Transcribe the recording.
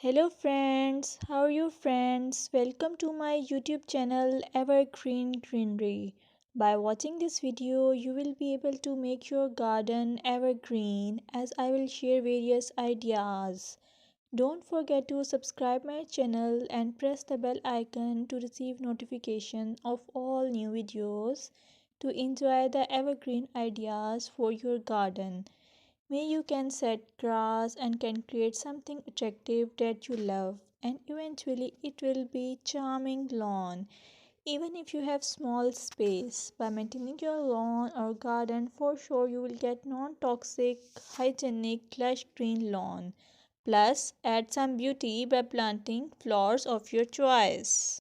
Hello friends, how are you friends? Welcome to my YouTube channel Evergreen Greenery. By watching this video, you will be able to make your garden evergreen as I will share various ideas. Don't forget to subscribe my channel and press the bell icon to receive notification of all new videos to enjoy the evergreen ideas for your garden. May you can set grass and can create something attractive that you love, and eventually it will be charming lawn. Even if you have small space, by maintaining your lawn or garden, for sure you will get non-toxic, hygienic, lush green lawn. Plus, add some beauty by planting flowers of your choice.